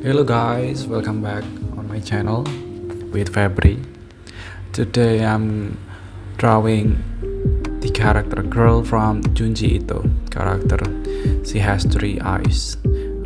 Hello guys, welcome back on my channel with Febri. Today I'm drawing the character girl from Junji Ito character. She has three eyes.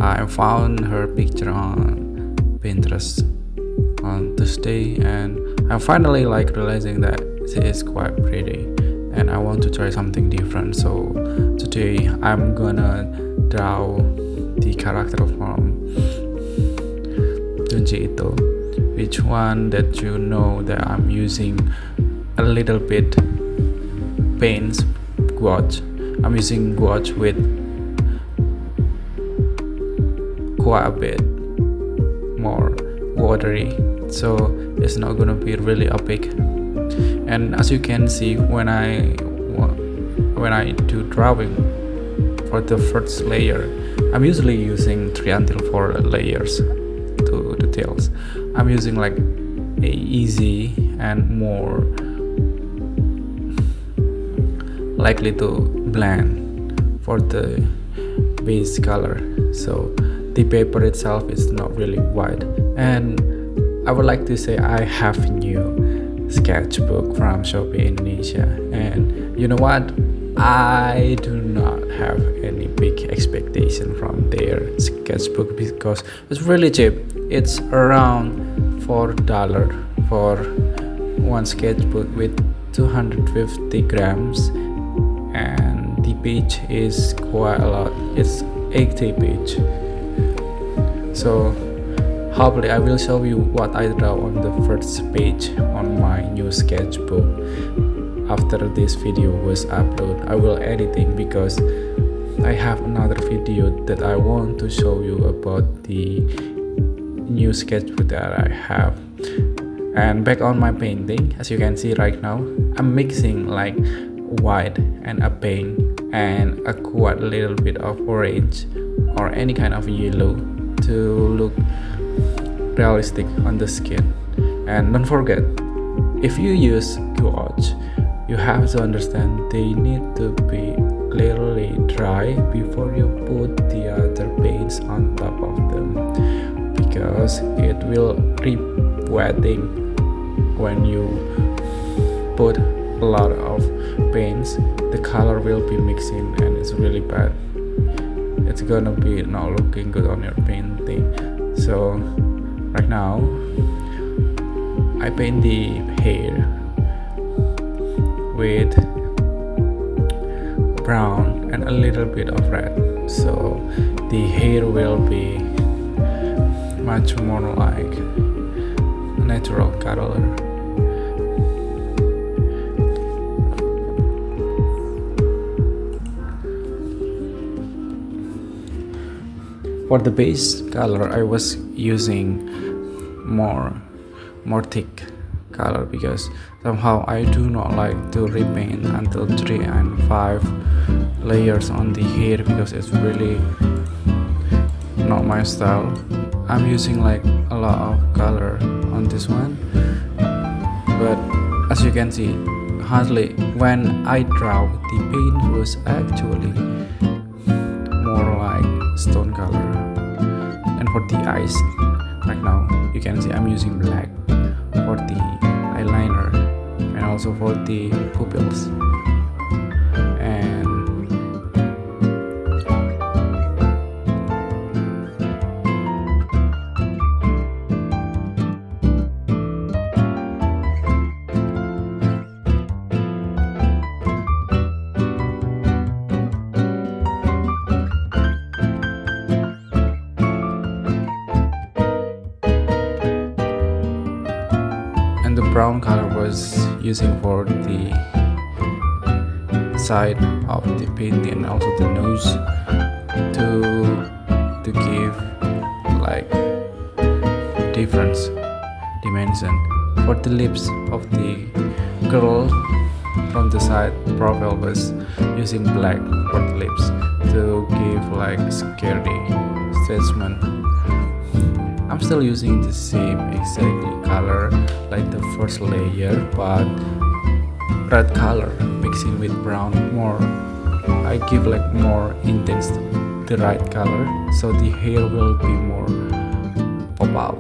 I found her picture on Pinterest on Tuesday and I'm finally realizing that she is quite pretty and I want to try something different. So today I'm gonna draw the character from Junji Ito. Which one that you know that I'm using a little bit paints gouache. I'm using gouache with quite a bit more watery, so it's not gonna be really epic. And as you can see, when I do drawing for the first layer, I'm usually using 3 until 4 layers to details. I'm using a easy and more likely to blend for the base color. So the paper itself is not really white. And I would like to say I have a new sketchbook from Shopee Indonesia, and you know what, I do not have any big expectation from their sketchbook because it's really cheap. It's around $4 for one sketchbook with 250 grams, and the page is quite a lot. It's 80 page. So hopefully I will show you what I draw on the first page on my new sketchbook. After this video was uploaded, I will editing because I have another video that I want to show you about the new sketchbook that I have. And back on my painting, as you can see right now, I'm mixing white and a pink and a quite little bit of orange or any kind of yellow to look realistic on the skin. And don't forget, if you use gouache, you have to understand they need to be clearly dry before you put the other paints on top of them, because it will keep wetting when you put a lot of paints. The color will be mixing and it's really bad. It's gonna be not looking good on your painting. So right now I paint the hair with brown and a little bit of red, so the hair will be much more like natural color. For the base color, I was using more thick color because somehow I do not like to repaint until 3 and 5 layers on the hair because it's really not my style. I'm using a lot of color on this one, but as you can see, hardly when I draw, the paint was actually more like stone color. And for the eyes, right now you can see I'm using black for the eyeliner and also for the pupils. And the brown color was using for the side of the painting and also the nose to give different dimension. For the lips of the girl from the side profile was using black for the lips to give scary statement. I'm still using the same exactly color like the first layer, but red color mixing with brown more. I give more intense the right color, so the hair will be more pop out.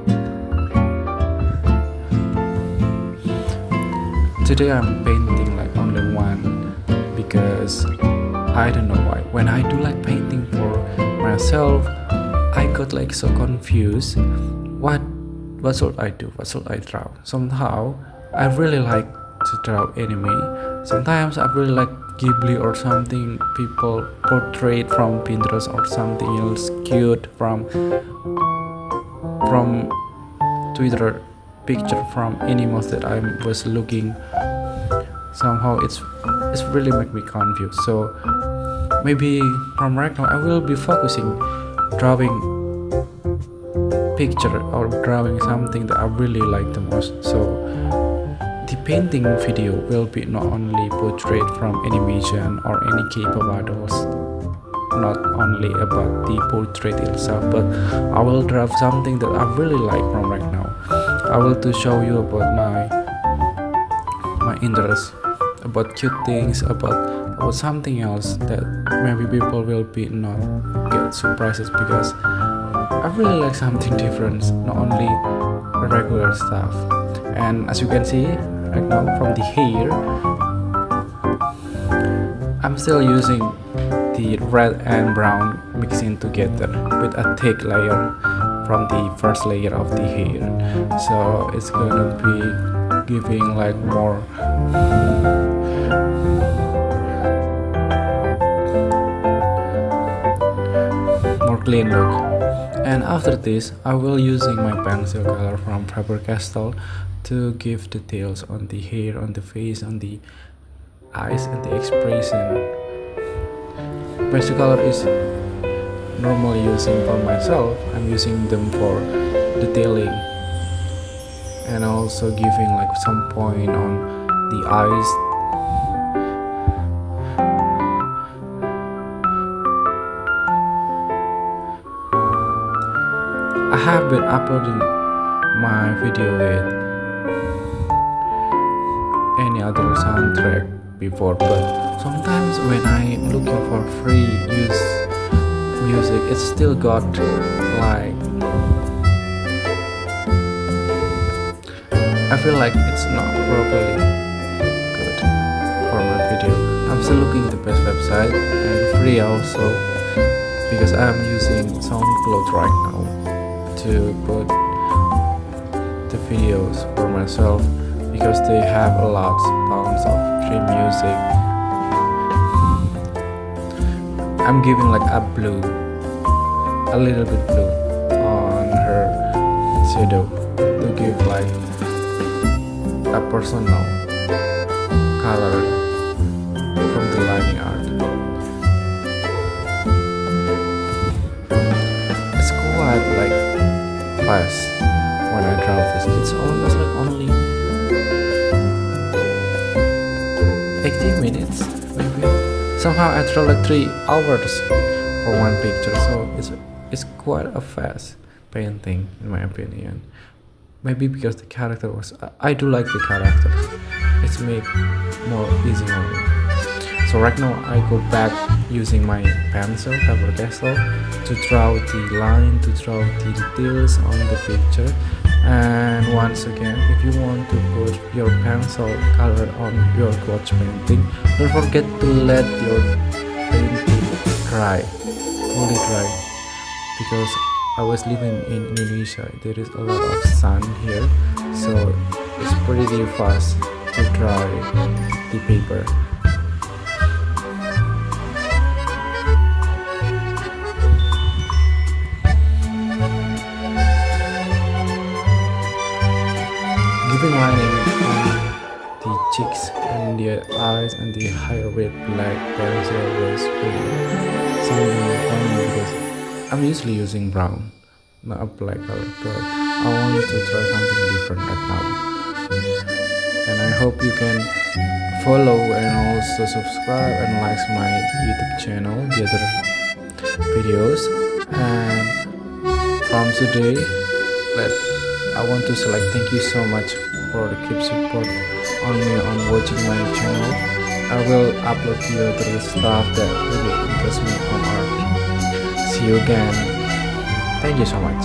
Today I'm painting like only one because I don't know why. When I do like painting for myself, I got like so confused. What should I do? What should I draw? Somehow I really like to draw anime. Sometimes I really like Ghibli or something people portrait from Pinterest or something else cute from Twitter picture from animals that I was looking. Somehow it's really make me confused. So maybe from right now I will be focusing drawing picture or drawing something that I really like the most. So the painting video will be not only portrait from animation or any K-pop idols, not only about the portrait itself, but I will draw something that I really like from right now. I will to show you about my interest, about cute things, about something else that maybe people will be not get surprises because I really like something different, not only regular stuff. And as you can see right now from the hair, I'm still using the red and brown mixing together with a thick layer from the first layer of the hair. So it's gonna be giving like more clean look. And after this I will using my pencil color from Faber-Castell to give details on the hair, on the face, on the eyes and the expression. Pencil color is normally using for myself. I'm using them for detailing and also giving like some point on the eyes. I have been uploading my video with any other soundtrack before, but sometimes when I'm looking for free use music, it's still got like I feel like it's not properly good for my video. I'm still looking the best website and free also because I'm using SoundCloud right now to put the videos for myself because they have a lot tons of free music. I'm giving like a blue, a little bit blue on her shadow to give like a personal color from the lining art. It's quite like fast when I draw this. It's almost like only 80 minutes maybe. Somehow I draw like 3 hours for one picture, so it's quite a fast painting in my opinion. Maybe because the character was I do like the character. It's made more easy on me. So right now I go back using my pencil Faber-Castell to draw the line, to draw the details on the picture. And once again, if you want to put your pencil color on your gouache painting, don't forget to let your painting dry, fully dry, because I was living in Indonesia. There is a lot of sun here, so it's pretty fast to dry the paper. Giving lining on the cheeks and the eyes and the higher with black pencil was really something funny because I'm usually using brown, not a black color, but I wanted to try something different right now. And I hope you can follow and also subscribe and like my YouTube channel, the other videos. And from today, I want to say like thank you so much for the keep support on me on watching my channel. I will upload the other stuff that really interests me on art. See you again. Thank you so much.